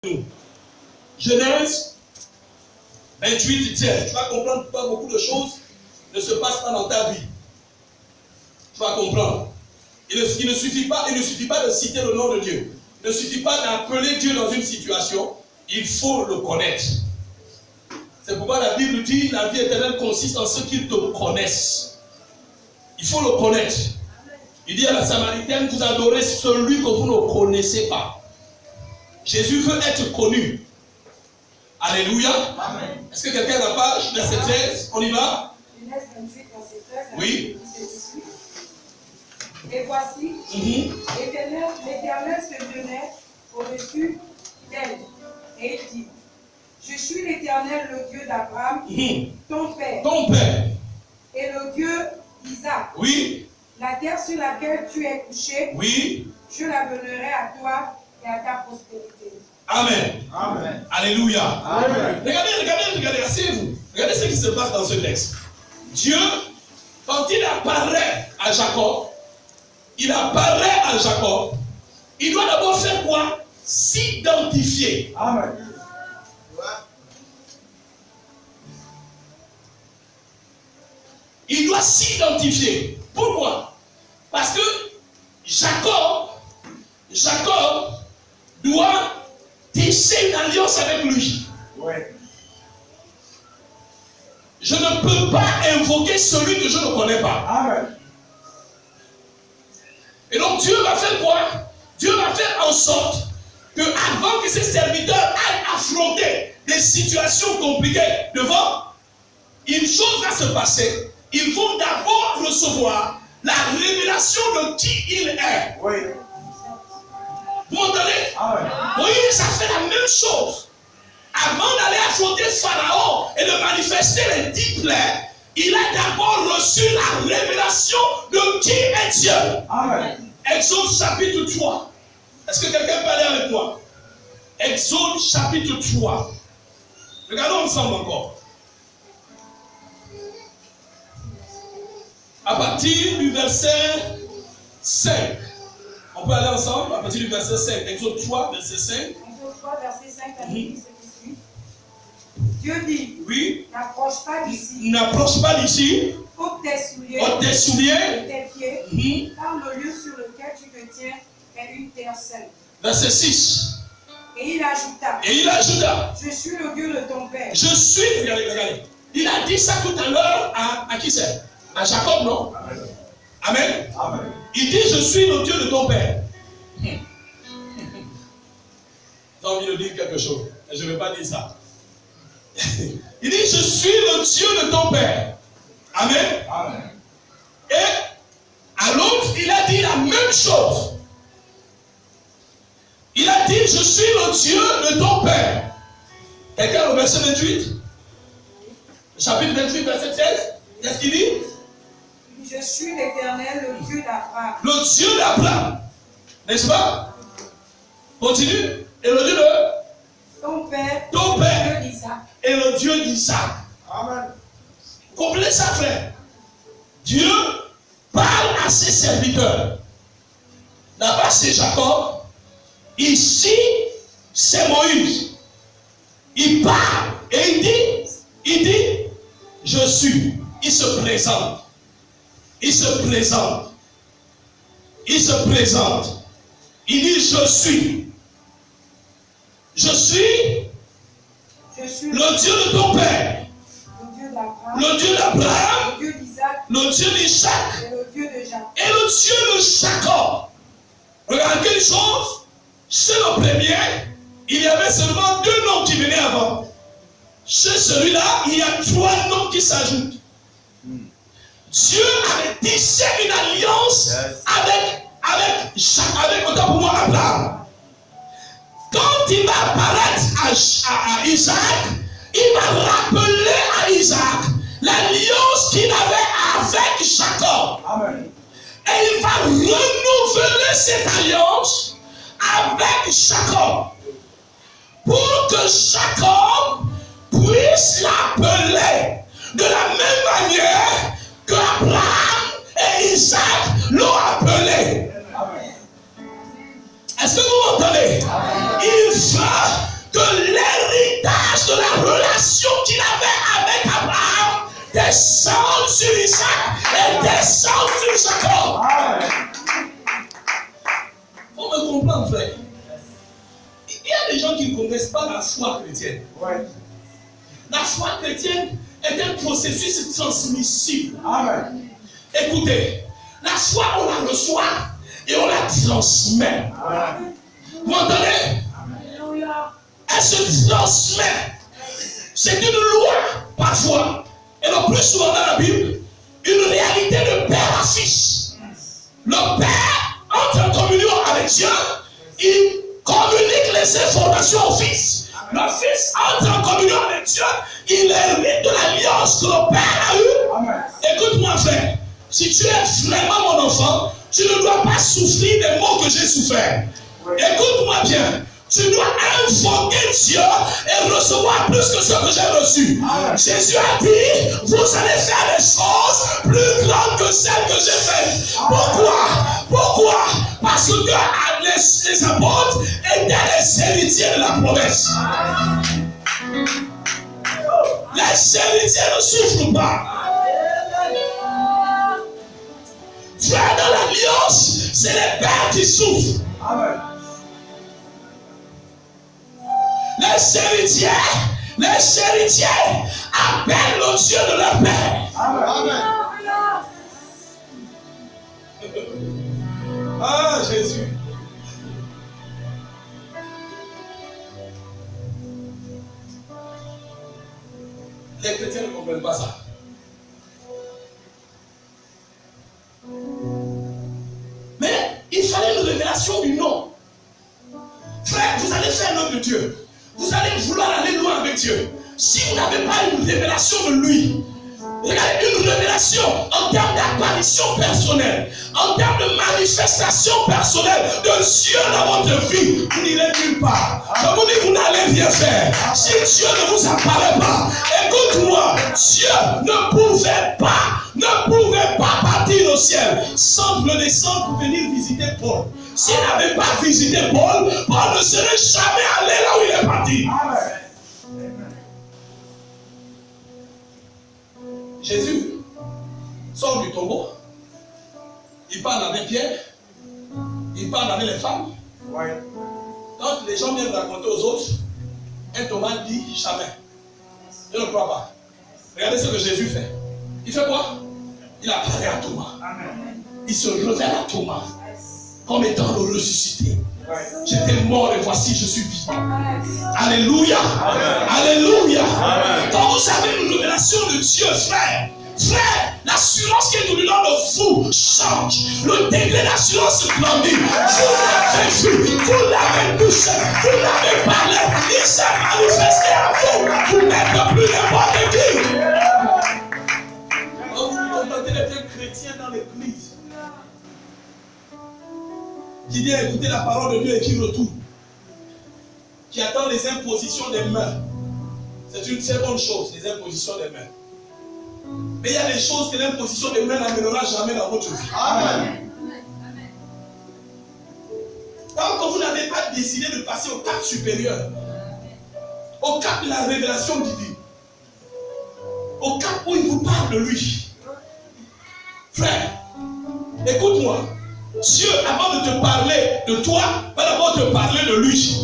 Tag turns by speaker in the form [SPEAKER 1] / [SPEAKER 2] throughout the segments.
[SPEAKER 1] nous. Genèse 28, 13. Tu vas comprendre pourquoi beaucoup de choses ne se passent pas dans ta vie. Tu vas comprendre. Il ne suffit pas de citer le nom de Dieu. Il ne suffit pas d'appeler Dieu dans une situation. Il faut le connaître. C'est pourquoi la Bible dit la vie éternelle consiste en ceux qui te connaissent. Il faut le connaître. Il dit à la Samaritaine, vous adorez celui que vous ne connaissez pas. Jésus veut être connu. Alléluia. Amen. Est-ce que quelqu'un n'a pas verset 13? On y va?
[SPEAKER 2] Genèse 28, verset 13.
[SPEAKER 1] Oui.
[SPEAKER 2] Et voici, l'Éternel se tenait au-dessus d'elle. Et il dit, je suis l'Éternel, le Dieu d'Abraham, ton père. Ton père. Et le Dieu d'Isaac. Oui. La terre sur laquelle tu es couché, oui, je la donnerai à toi et à ta postérité. Amen. Amen. Alléluia. Amen. Regardez, asseyez-vous. Regardez ce qui se passe dans ce texte. Dieu, quand il apparaît à Jacob, il doit d'abord faire quoi? S'identifier. Amen. Il doit s'identifier. Pourquoi? Parce que Jacob doit tisser une alliance avec lui. Ouais. Je ne peux pas invoquer celui que je ne connais pas. Amen. Et donc Dieu va faire quoi? Dieu va faire en sorte que avant que ses serviteurs aillent affronter des situations compliquées devant, une chose va se passer. Ils vont d'abord recevoir la révélation de qui il est. Oui. Vous entendez? Ah ouais. Moïse a fait la même chose. Avant d'aller affronter Pharaon et de manifester les 10 plaies, il a d'abord reçu la révélation de qui est Dieu. Amen. Exode chapitre 3. Est-ce que quelqu'un peut aller avec moi? Exode chapitre 3. Regardons ensemble encore. À partir du verset 5. On peut aller ensemble à partir du verset 5. Exode 3, verset 5. Exode 3, verset 5, la Bible dit ce qui suit. Dieu dit, oui, n'approche pas d'ici. N'approche pas d'ici. Ôte tes souliers. Ôte tes souliers. Et tes pieds. Car le lieu sur lequel tu te tiens est une terre sainte. Verset 6. Et il ajouta. Je suis le Dieu de ton père. Je suis, regardez. Il a dit ça tout à l'heure à qui c'est? À Jacob, non? Amen. Amen. Amen. Il dit, je suis le Dieu de ton père. J'ai envie de dire quelque chose, mais je ne vais pas dire ça. Il dit, je suis le Dieu de ton père. Amen. Amen. Et à l'autre, il a dit la même chose. Il a dit, je suis le Dieu de ton père. Quelqu'un au verset 28? Chapitre 28, verset 13. Qu'est-ce qu'il dit? Je suis l'Éternel, le Dieu d'Abraham. Le Dieu d'Abraham. N'est-ce pas? Continue. Et le Dieu de ton père. Ton père. Le Dieu d'Isaac. Et le Dieu d'Isaac. Amen. Comprenez ça, frère. Dieu parle à ses serviteurs. Là-bas, c'est Jacob. Ici, c'est Moïse. Il parle et il dit, je suis. Il se présente. Il dit, je suis. Je suis le Dieu de ton père. Le Dieu d'Abraham. Le Dieu d'Isaac. Et le Dieu de Jacob. Regardez une chose. Chez le premier, il y avait seulement 2 noms qui venaient avant. Chez celui-là, il y a 3 noms qui s'ajoutent. Dieu avait tissé une alliance avec autant pour moi Abraham. Quand il va apparaître à Isaac, il va rappeler à Isaac l'alliance qu'il avait avec Jacob. Amen. Et il va renouveler cette alliance avec Jacob. Pour que Jacob puisse l'appeler de la même manière que Abraham et Isaac l'ont appelé. Est-ce que vous m'entendez? Il va que l'héritage de la relation qu'il avait avec Abraham descend sur Isaac et descend sur Jacob. Il faut me comprendre, frère. Il y a des gens qui ne connaissent pas la foi chrétienne. La foi chrétienne est un processus transmissible.
[SPEAKER 3] Amen.
[SPEAKER 2] Écoutez, la foi, on la reçoit et on la transmet.
[SPEAKER 3] Amen.
[SPEAKER 2] Vous m'entendez? Elle se transmet. C'est une loi, parfois, et le plus souvent dans la Bible, une réalité de père à fils. Le père entre en communion avec Dieu, il communique les informations au fils. Le fils entre en communion avec Dieu, il hérite de l'alliance que le père a eue.
[SPEAKER 3] Amen.
[SPEAKER 2] Écoute-moi, frère, si tu es vraiment mon enfant, tu ne dois pas souffrir des maux que j'ai souffert. Écoute-moi bien. Tu dois invoquer Dieu et recevoir plus que ce que j'ai reçu.
[SPEAKER 3] Amen.
[SPEAKER 2] Jésus a dit, vous allez faire des choses plus grandes que celles que j'ai faites. Pourquoi? Pourquoi? Parce que les apôtres étaient les héritiers de la promesse. Les héritiers ne souffrent pas. Frère, dans l'alliance, c'est les pères qui souffrent.
[SPEAKER 3] Amen.
[SPEAKER 2] Les héritiers appellent le Dieu de leur père.
[SPEAKER 3] Amen.
[SPEAKER 1] Ah, Jésus. Les chrétiens ne comprennent pas ça.
[SPEAKER 2] Mais il fallait une révélation du nom. Frère, vous allez faire l'homme de Dieu. Vous allez vouloir aller loin avec Dieu. Si vous n'avez pas une révélation de lui, regardez, une révélation en termes d'apparition personnelle, en termes de manifestation personnelle de Dieu dans votre vie, vous n'irez nulle part. Je vous dis, vous n'allez rien faire. Si Dieu ne vous apparaît pas, écoute-moi, Dieu ne pouvait pas partir au ciel sans redescendre pour venir visiter Paul. S'il n'avait pas visité Paul, Paul ne serait jamais allé là où il est parti.
[SPEAKER 1] Jésus sort du tombeau. Il parle avec Pierre. Il parle avec les femmes. Quand les gens viennent raconter aux autres, un Thomas dit jamais. Je ne crois pas. Regardez ce que Jésus fait. Il fait quoi? Il apparaît à Thomas. Il se révèle à Thomas comme étant le ressuscité. J'étais mort et voici je suis vivant. Alléluia. Alléluia. Quand vous avez une révélation de Dieu, frère, l'assurance qui est au-dedans de vous change. Le degré d'assurance grandit. Vous l'avez vu, vous l'avez touché, vous l'avez parlé. Il s'est manifesté à vous. Vous n'êtes plus n'importe qui. Quand vous entendez les vieux chrétiens dans l'église qui vient écouter la parole de Dieu et qui retourne, qui attend les impositions des mains. C'est une très bonne chose, les impositions des mains. Mais il y a des choses que l'imposition des mains n'amènera jamais dans votre vie.
[SPEAKER 3] Amen.
[SPEAKER 1] Tant que vous n'avez pas décidé de passer au cap supérieur, au cap de la révélation divine, au cap où il vous parle de lui. Frère, écoute-moi. Dieu, avant de te parler de toi, va d'abord te parler de lui.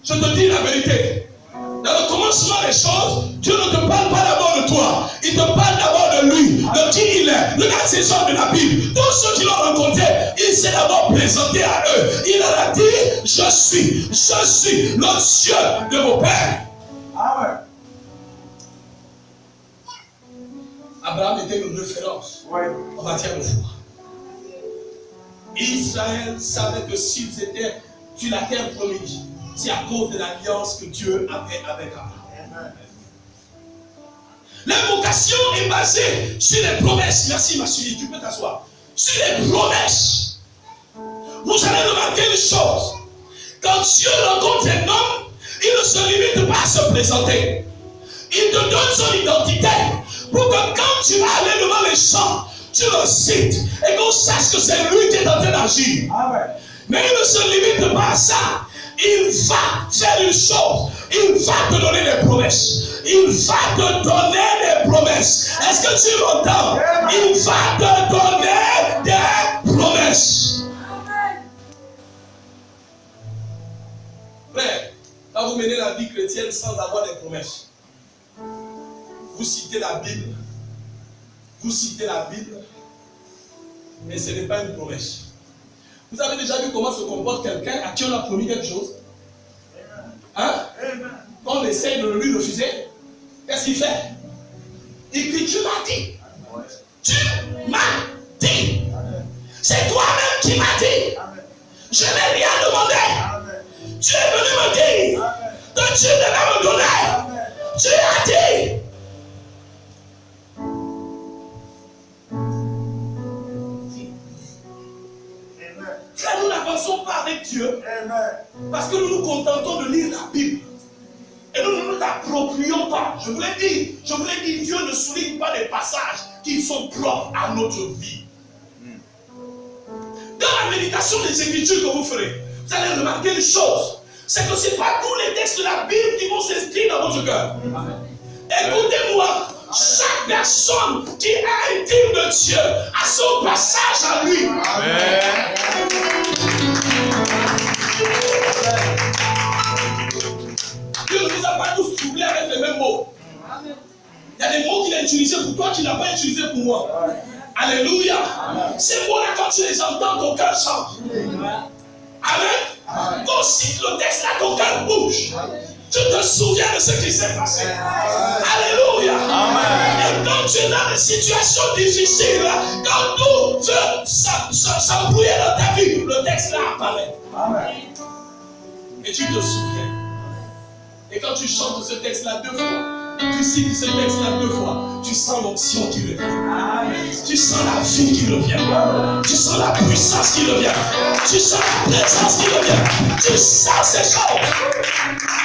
[SPEAKER 1] Je te dis la vérité. Dans le commencement des choses, Dieu ne te parle pas d'abord de toi. Il te parle d'abord de lui, de qui il est. Regarde ces hommes de la Bible. Tous ceux qui l'ont rencontré, il s'est d'abord présenté à eux. Il leur a dit, je suis le Dieu de vos pères.
[SPEAKER 3] Amen.
[SPEAKER 1] Abraham était une référence en matière de foi. Israël savait que s'ils étaient sur la terre promise, c'est à cause de l'alliance que Dieu avait avec Abraham.
[SPEAKER 2] L'invocation est basée sur les promesses. Merci, ma chérie, tu peux t'asseoir. Sur les promesses. Vous allez remarquer une chose. Quand Dieu rencontre un homme, il ne se limite pas à se présenter. Il te donne son identité pour que quand tu vas aller devant les gens, tu le cites et qu'on sache que c'est lui qui est en train d'agir.
[SPEAKER 3] Amen.
[SPEAKER 2] Mais il ne se limite pas à ça. il va faire une chose. Il va te donner des promesses. Il va te donner des promesses. Est-ce que tu m'entends? Il va te donner des promesses.
[SPEAKER 1] Frère, quand vous menez la vie chrétienne sans avoir des promesses, vous citez la Bible. Vous citez la Bible. Mais ce n'est pas une promesse. Vous avez déjà vu comment se comporte quelqu'un à qui on a promis quelque chose? Hein? Quand on essaye de lui refuser, qu'est-ce qu'il fait? Il dit, tu m'as dit. Tu m'as dit. C'est toi-même qui m'as dit. Je n'ai rien demandé. Tu es venu me dire que tu devais me donner. Tu as dit. Frère, nous n'avançons pas avec Dieu parce que nous nous contentons de lire la Bible. Et nous ne nous approprions pas. Je vous l'ai dit, Dieu ne souligne pas des passages qui sont propres à notre vie. Dans la méditation des Écritures que vous ferez, vous allez remarquer une chose, c'est que ce n'est pas tous les textes de la Bible qui vont s'inscrire dans votre cœur. Écoutez-moi, chaque personne qui est intime de Dieu a son passage à lui. Amen. Dieu ne nous a pas tous troublés avec les mêmes mots. Il y a des mots qu'il a utilisés pour toi qu'il n'a pas utilisés pour moi. Alléluia. Ces mots-là, quand tu les entends, ton cœur change. Amen. Quand on cite le texte là, ton cœur bouge. Tu te souviens de ce qui s'est passé. Alléluia. Et quand tu es dans des situations difficiles, quand tout veut s'embrouiller dans ta vie, le texte là apparaît. Et tu te souviens. Et quand tu chantes ce texte là 2 fois, tu cites ce texte là 2 fois, tu sens l'onction qui revient. Tu sens la vie qui revient. Tu sens la puissance qui revient. Tu sens la présence qui revient. Tu sens ces choses.